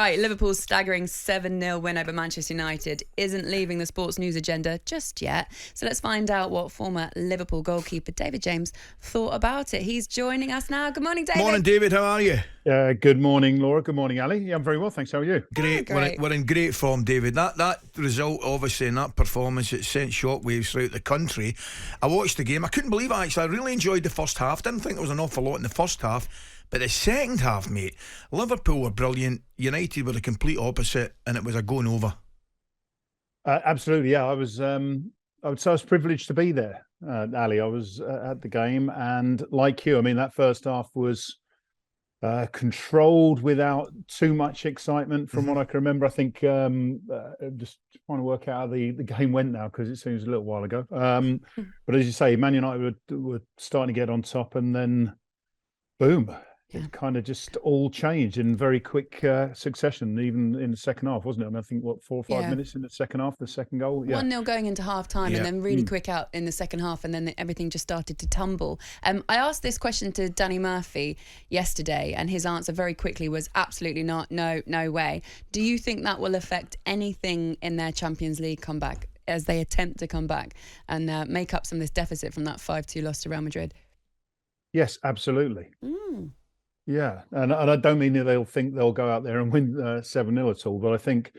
Right, Liverpool's staggering 7-0 win over Manchester United isn't leaving the sports news agenda just yet. So let's find out what former Liverpool goalkeeper David James thought about it. He's joining us now. Good morning, David. Morning, David. How are you? Good morning, Laura. Good morning, Ali. Yeah, I'm very well, thanks. How are you? Great. We're in great form, David. That result, obviously, and that performance, it sent shockwaves throughout the country. I watched the game. I couldn't believe it, actually. I really enjoyed the first half. Didn't think there was an awful lot in the first half. But the second half, mate, Liverpool were brilliant. United were the complete opposite, and it was a going over. Absolutely, yeah. I would say I was privileged to be there, Ali. I was at the game, and like you, I mean, that first half was controlled without too much excitement from what I can remember. I think just trying to work out how the game went now, because it seems a little while ago. But as you say, Man United were starting to get on top, and then boom. It kind of just all changed in very quick succession, even in the second half, wasn't it? I mean, I think, 4 or 5 minutes in the second half, the second goal? 1-0 going into half-time and then really quick out in the second half, and then everything just started to tumble. I asked this question to Danny Murphy yesterday, and his answer very quickly was absolutely not, no way. Do you think that will affect anything in their Champions League comeback as they attempt to come back and make up some of this deficit from that 5-2 loss to Real Madrid? Yes, absolutely. Yeah, and I don't mean that they'll think they'll go out there and win 7-0 at all, but I think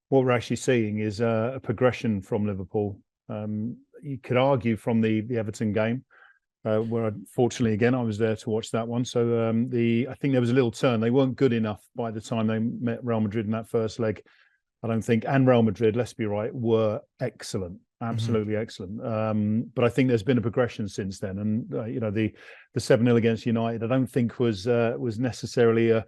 what we're actually seeing is a progression from Liverpool. You could argue from the Everton game, where fortunately, again, I was there to watch that one. So I think there was a little turn. They weren't good enough by the time they met Real Madrid in that first leg, I don't think. And Real Madrid, let's be right, were excellent. Absolutely excellent. But I think there's been a progression since then, and the 7-0 against United, I don't think was necessarily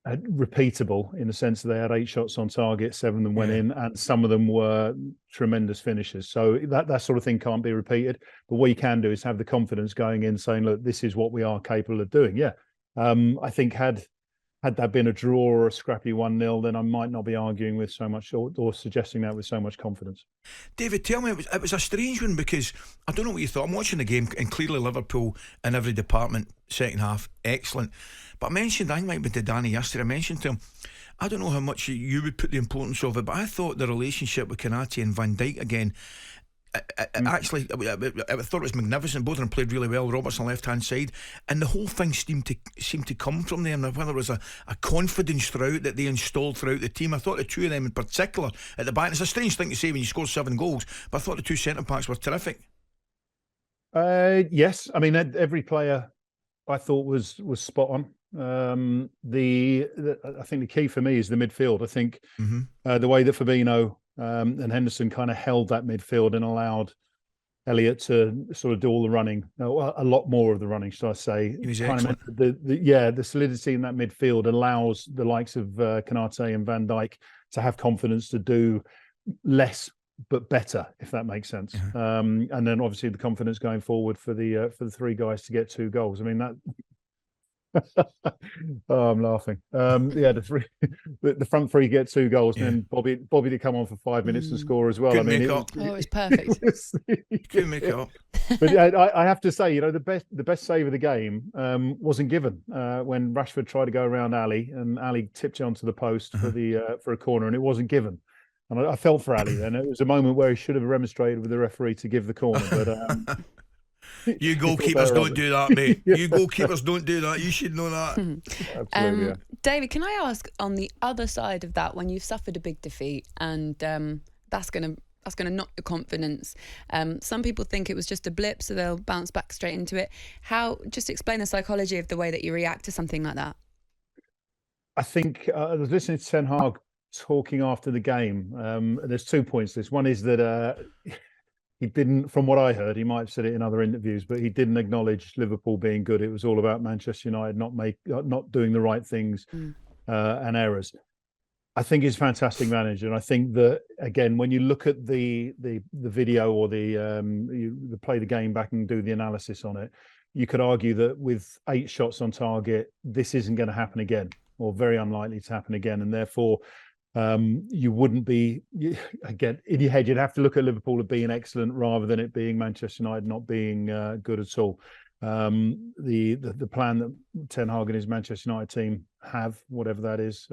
repeatable, in the sense that they had 8 shots on target, 7 of them went in, and some of them were tremendous finishes. So that sort of thing can't be repeated. But what you can do is have the confidence going in, saying, look, this is what we are capable of doing. I think had that been a draw or a scrappy 1-0, then I might not be arguing with so much or suggesting that with so much confidence. David, tell me, it was a strange one, because I don't know what you thought. I'm watching the game, and clearly Liverpool in every department, second half, excellent. But I think it might be to Danny yesterday, I mentioned to him, I don't know how much you would put the importance of it, but I thought the relationship with Konaté and Van Dijk again, actually, I thought it was magnificent. Both of them played really well. Roberts on the left-hand side, and the whole thing seemed to come from them. Whether it was a confidence throughout that they installed throughout the team, I thought the two of them in particular at the back. It's a strange thing to say when you score 7 goals, but I thought the two centre backs were terrific. Yes, I mean, every player I thought was spot on. I think the key for me is the midfield. I think the way that Fabinho and Henderson kind of held that midfield and allowed Elliott to sort of do all the running, a lot more of the running, should I say. He was kind excellent. of the solidity in that midfield allows the likes of Konaté and Van Dijk to have confidence to do less but better, if that makes sense. And then obviously the confidence going forward for the 3 guys to get 2 goals. I mean, that. Oh, I'm laughing. The front 3 get 2 goals, and then Bobby to come on for 5 minutes and score as well. Couldn't I mean, it was perfect. Couldn't make it up. But I have to say, the best save of the game wasn't given when Rashford tried to go around Ali, and Ali tipped it onto the post for a corner, and it wasn't given. And I felt for Ali then. It was a moment where he should have remonstrated with the referee to give the corner, but. You goalkeepers don't do that, mate. You goalkeepers don't do that. You should know that. Absolutely. David, can I ask, on the other side of that, when you've suffered a big defeat and that's going to knock your confidence, some people think it was just a blip, so they'll bounce back straight into it. Just explain the psychology of the way that you react to something like that. I think I was listening to Ten Hag talking after the game. There's 2 points to this. One is that he didn't, from what I heard, he might have said it in other interviews, but he didn't acknowledge Liverpool being good. It was all about Manchester United not doing the right things and errors. I think he's a fantastic manager, and I think that, again, when you look at the video or you play the game back and do the analysis on it, you could argue that with 8 shots on target, this isn't going to happen again, or very unlikely to happen again, and therefore. You wouldn't be, again, in your head, you'd have to look at Liverpool as being excellent rather than it being Manchester United not being good at all. the plan that Ten Hag and his Manchester United team have, whatever that is,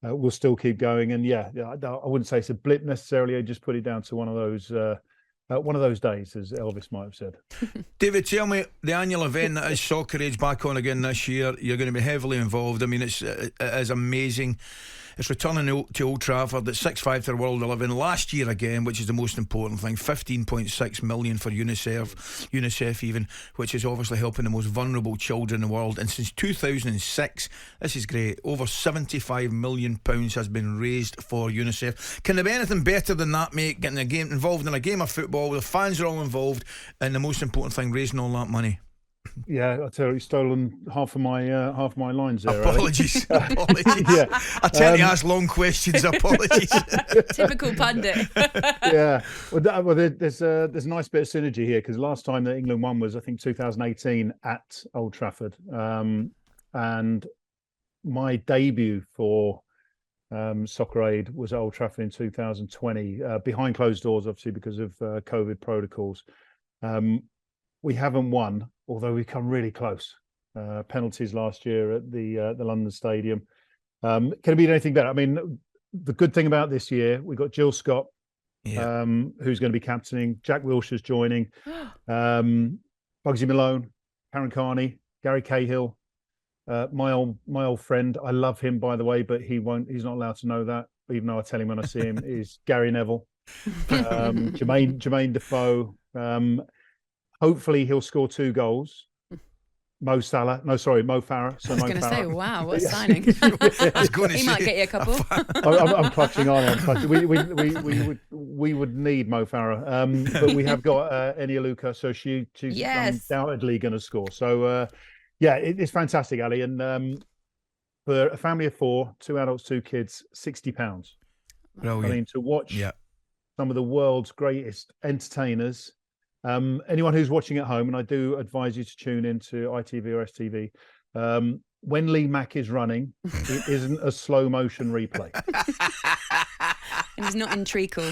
will still keep going. And I wouldn't say it's a blip necessarily. I just put it down to one of those days, as Elvis might have said. David, tell me, the annual event that is Soccer Age back on again this year, you're going to be heavily involved. I mean, it is amazing. It's returning to Old Trafford at 6-5 to the World 11 last year again, which is the most important thing. 15.6 million for UNICEF even, which is obviously helping the most vulnerable children in the world. And since 2006, this is great, over £75 million has been raised for UNICEF. Can there be anything better than that, mate? Getting a game involved in a game of football, the fans are all involved, and the most important thing, raising all that money. Yeah, I tell you, you've stolen half of my lines there. Apologies. Apologies. Yeah. I tend to ask long questions. Apologies. Typical pundit. Yeah. Well, there's a nice bit of synergy here, because last time that England won was, I think, 2018 at Old Trafford, and my debut for Soccer Aid was at Old Trafford in 2020, behind closed doors, obviously because of COVID protocols. We haven't won, although we've come really close. Penalties last year at the London Stadium. Can it be anything better? I mean, the good thing about this year, we've got Jill Scott, who's going to be captaining. Jack Wilshere's joining. Bugsy Malone, Karen Carney, Gary Cahill, my old friend. I love him, by the way, but he's not allowed to know that, even though I tell him when I see him. Is Gary Neville, Jermaine Defoe. Hopefully he'll score 2 goals. Mo Farah. So I was going to say, wow, what a signing! He might get you a couple. I'm clutching on. We would need Mo Farah, but we have got Enialuka, so she's undoubtedly going to score. So it's fantastic, Ali. And for a family of 4, 2 adults, 2 kids, £60. Brilliant. I mean, to watch some of the world's greatest entertainers. Anyone who's watching at home, and I do advise you to tune into ITV or STV, when Lee Mack is running, it isn't a slow motion replay. And he's not in treacle.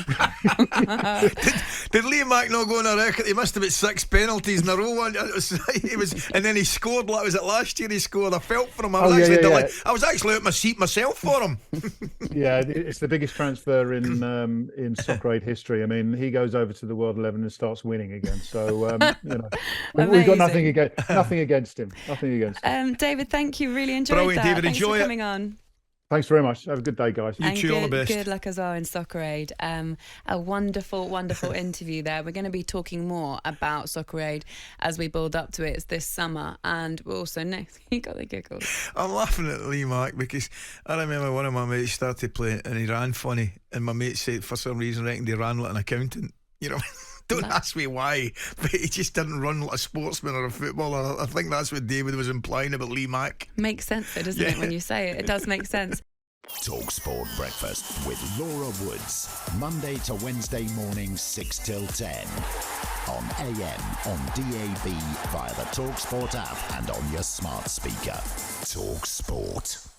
Did Lee Mack not go on a record? He must have had 6 penalties in a row. And then he scored. Was it last year he scored? I felt for him. I was actually out my seat myself for him. Yeah, it's the biggest transfer in Soccer Aid history. I mean, he goes over to the World 11 and starts winning again. So we've got nothing against him. Nothing against him. David, thank you. Really enjoyed Brilliant, that. David, Thanks enjoy for it. coming on. Thanks very much. Have a good day, guys. You too, all the best. Good luck as well in Soccer Aid. A wonderful, wonderful interview there. We're going to be talking more about Soccer Aid as we build up to it. It's this summer, and we're also next. You got the giggles. I'm laughing at Lee Mack because I remember one of my mates started playing and he ran funny, and my mate said for some reason reckoned he ran like an accountant. You know. Don't ask me why, but he just didn't run like a sportsman or a footballer. I think that's what David was implying about Lee Mack. Makes sense, though, doesn't it, when you say it? It does make sense. talkSPORT Breakfast with Laura Woods, Monday to Wednesday morning 6 till 10 on AM, on DAB, via the talkSPORT app and on your smart speaker. talkSPORT.